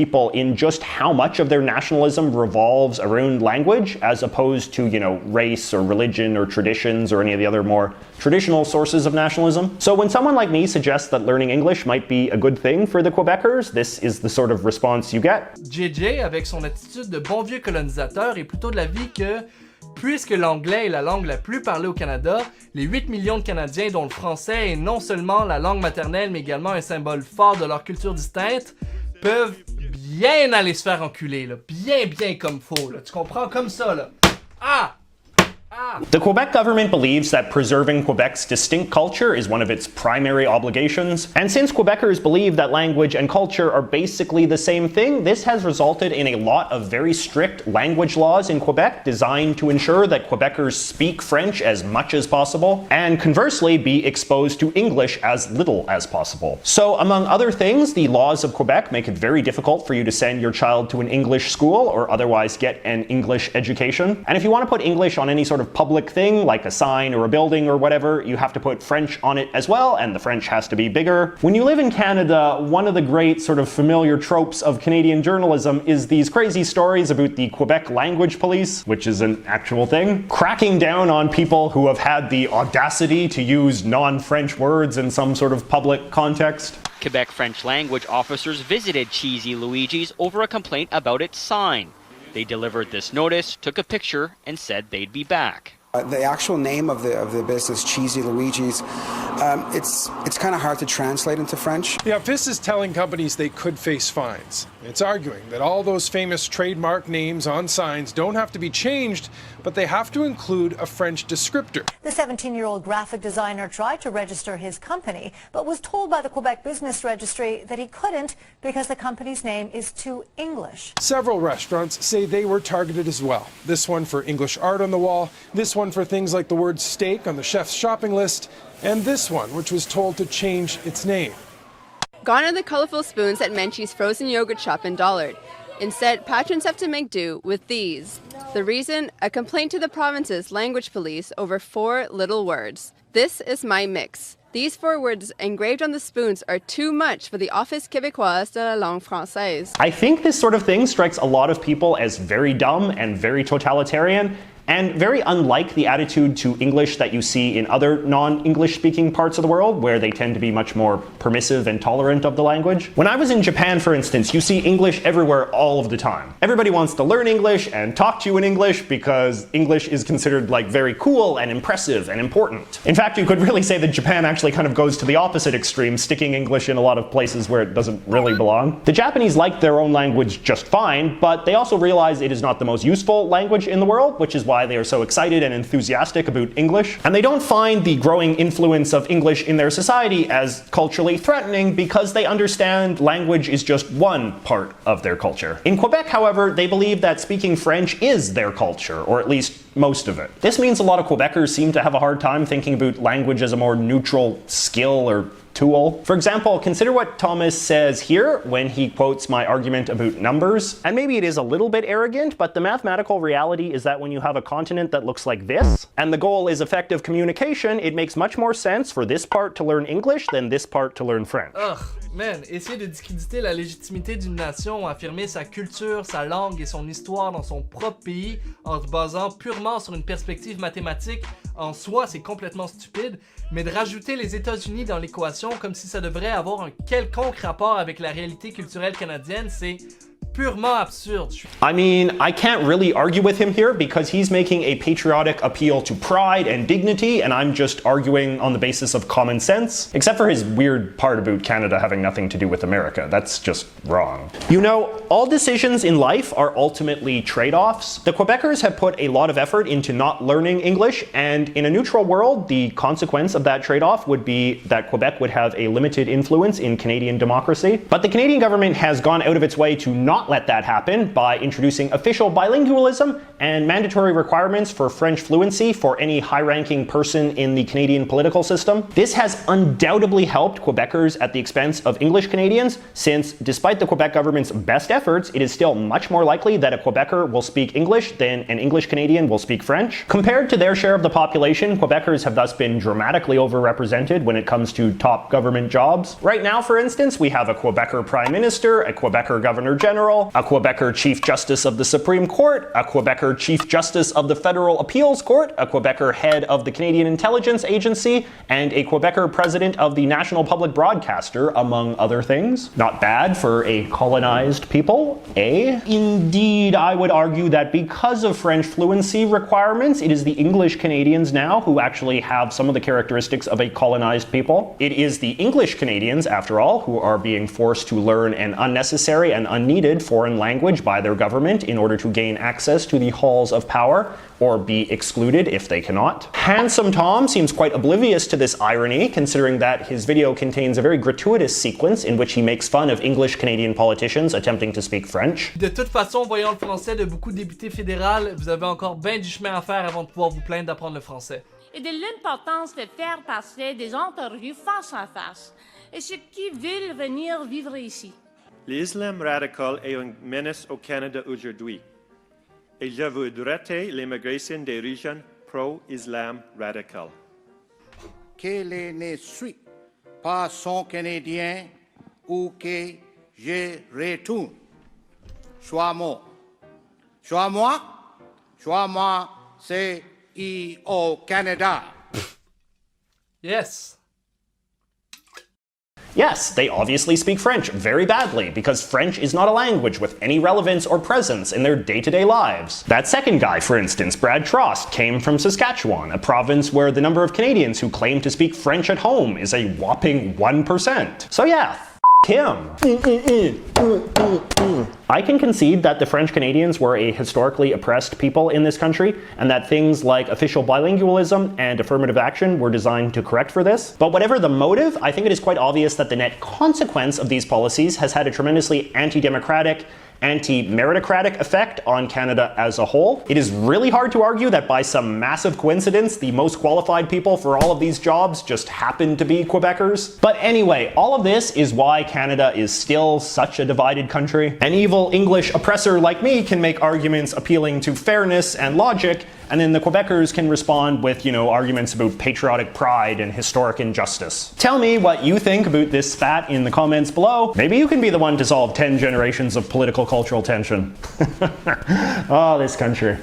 people in just how much of their nationalism revolves around language as opposed to, race or religion or traditions or any of the other more traditional sources of nationalism. So when someone like me suggests that learning English might be a good thing for the Quebecers, this is the sort of response you get. JJ, avec son attitude de bon vieux colonisateur, est plutôt de l'avis que puisque l'anglais est la langue la plus parlée au Canada, les 8 millions de Canadiens dont le français est non seulement la langue maternelle mais également un symbole fort de leur culture distincte, peuvent bien aller se faire enculer, là. Bien comme faut, là. Tu comprends? Comme ça, là. Ah! The Quebec government believes that preserving Quebec's distinct culture is one of its primary obligations, and since Quebecers believe that language and culture are basically the same thing, this has resulted in a lot of very strict language laws in Quebec designed to ensure that Quebecers speak French as much as possible, and conversely be exposed to English as little as possible. So among other things, the laws of Quebec make it very difficult for you to send your child to an English school or otherwise get an English education, and if you want to put English on any sort of public thing like a sign or a building or whatever, you have to put French on it as well, and the French has to be bigger. When you live in Canada, one of the great sort of familiar tropes of Canadian journalism is these crazy stories about the Quebec Language Police, which is an actual thing, cracking down on people who have had the audacity to use non-French words in some sort of public context. Quebec French language officers visited Cheesy Luigi's over a complaint about its sign. They delivered this notice, took a picture, and said they'd be back. The actual name of the business, Cheesy Luigi's, it's kind of hard to translate into French. The office is telling companies they could face fines. It's arguing that all those famous trademark names on signs don't have to be changed, but they have to include a French descriptor. The 17-year-old graphic designer tried to register his company, but was told by the Quebec Business Registry that he couldn't because the company's name is too English. Several restaurants say they were targeted as well. This one for English art on the wall, this one for things like the word steak on the chef's shopping list, and this one, which was told to change its name. Gone are the colorful spoons at Menchie's frozen yogurt shop in Dollard. Instead, patrons have to make do with these. The reason? A complaint to the province's language police over 4 little words. This is my mix. These 4 words engraved on the spoons are too much for the Office québécoise de la langue française. I think this sort of thing strikes a lot of people as very dumb and very totalitarian, and very unlike the attitude to English that you see in other non-English speaking parts of the world, where they tend to be much more permissive and tolerant of the language. When I was in Japan, for instance, you see English everywhere all of the time. Everybody wants to learn English and talk to you in English because English is considered like very cool and impressive and important. In fact, you could really say that Japan actually kind of goes to the opposite extreme, sticking English in a lot of places where it doesn't really belong. The Japanese like their own language just fine, but they also realize it is not the most useful language in the world, which is why they are so excited and enthusiastic about English. And they don't find the growing influence of English in their society as culturally threatening because they understand language is just one part of their culture. In Quebec, however, they believe that speaking French is their culture, or at least most of it. This means a lot of Quebecers seem to have a hard time thinking about language as a more neutral skill or tool. For example, consider what Thomas says here when he quotes my argument about numbers. And maybe it is a little bit arrogant, but the mathematical reality is that when you have a continent that looks like this, and the goal is effective communication, it makes much more sense for this part to learn English than this part to learn French. Ugh, man, essayer de discréditer la légitimité d'une nation, affirmer sa culture, sa langue et son histoire dans son propre pays en se basant purement sur une perspective mathématique, en soi, c'est complètement stupide, mais de rajouter les États-Unis dans l'équation comme si ça devrait avoir un quelconque rapport avec la réalité culturelle canadienne, c'est purement absurde. I mean, I can't really argue with him here because he's making a patriotic appeal to pride and dignity, and I'm just arguing on the basis of common sense, except for his weird part about Canada having nothing to do with America. That's just wrong. You know, all decisions in life are ultimately trade-offs. The Quebecers have put a lot of effort into not learning English, and in a neutral world, the consequence of that trade-off would be that Quebec would have a limited influence in Canadian democracy. But the Canadian government has gone out of its way to not let that happen by introducing official bilingualism and mandatory requirements for French fluency for any high-ranking person in the Canadian political system. This has undoubtedly helped Quebecers at the expense of English Canadians, since despite the Quebec government's best efforts, it is still much more likely that a Quebecer will speak English than an English Canadian will speak French. Compared to their share of the population, Quebecers have thus been dramatically overrepresented when it comes to top government jobs. Right now, for instance, we have a Quebecer Prime Minister, a Quebecer Governor General, a Quebecer Chief Justice of the Supreme Court, a Quebecer Chief Justice of the Federal Appeals Court, a Quebecer Head of the Canadian Intelligence Agency, and a Quebecer President of the National Public Broadcaster, among other things. Not bad for a colonized people, eh? Indeed, I would argue that because of French fluency requirements, it is the English Canadians now who actually have some of the characteristics of a colonized people. It is the English Canadians, after all, who are being forced to learn an unnecessary and unneeded foreign language by their government in order to gain access to the halls of power, or be excluded if they cannot. Handsome Tom seems quite oblivious to this irony, considering that his video contains a very gratuitous sequence in which he makes fun of English Canadian politicians attempting to speak French. De toute façon, voyant le français de beaucoup de députés fédérales, vous avez encore bien du chemin à faire avant de pouvoir vous plaindre d'apprendre le français. Et de l'importance de faire passer des entrevues face à face et ceux qui veulent venir vivre ici. L'islam radical est une menace au Canada aujourd'hui. Et je voudrais l'immigration des régions pro-islam radical. Qu'elle ne suit pas son Canadien ou que je retourne. Choix-moi. Choix-moi. Choix-moi, c'est au Canada. Yes. Yes, they obviously speak French very badly, because French is not a language with any relevance or presence in their day-to-day lives. That second guy, for instance, Brad Trost, came from Saskatchewan, a province where the number of Canadians who claim to speak French at home is a whopping 1%. So yeah, him. I can concede that the French Canadians were a historically oppressed people in this country, and that things like official bilingualism and affirmative action were designed to correct for this. But whatever the motive, I think it is quite obvious that the net consequence of these policies has had a tremendously anti-democratic, anti-meritocratic effect on Canada as a whole. It is really hard to argue that by some massive coincidence, the most qualified people for all of these jobs just happen to be Quebecers. But anyway, all of this is why Canada is still such a divided country. An evil English oppressor like me can make arguments appealing to fairness and logic, and then the Quebecers can respond with, arguments about patriotic pride and historic injustice. Tell me what you think about this spat in the comments below. Maybe you can be the one to solve 10 generations of political cultural tension. Oh, this country.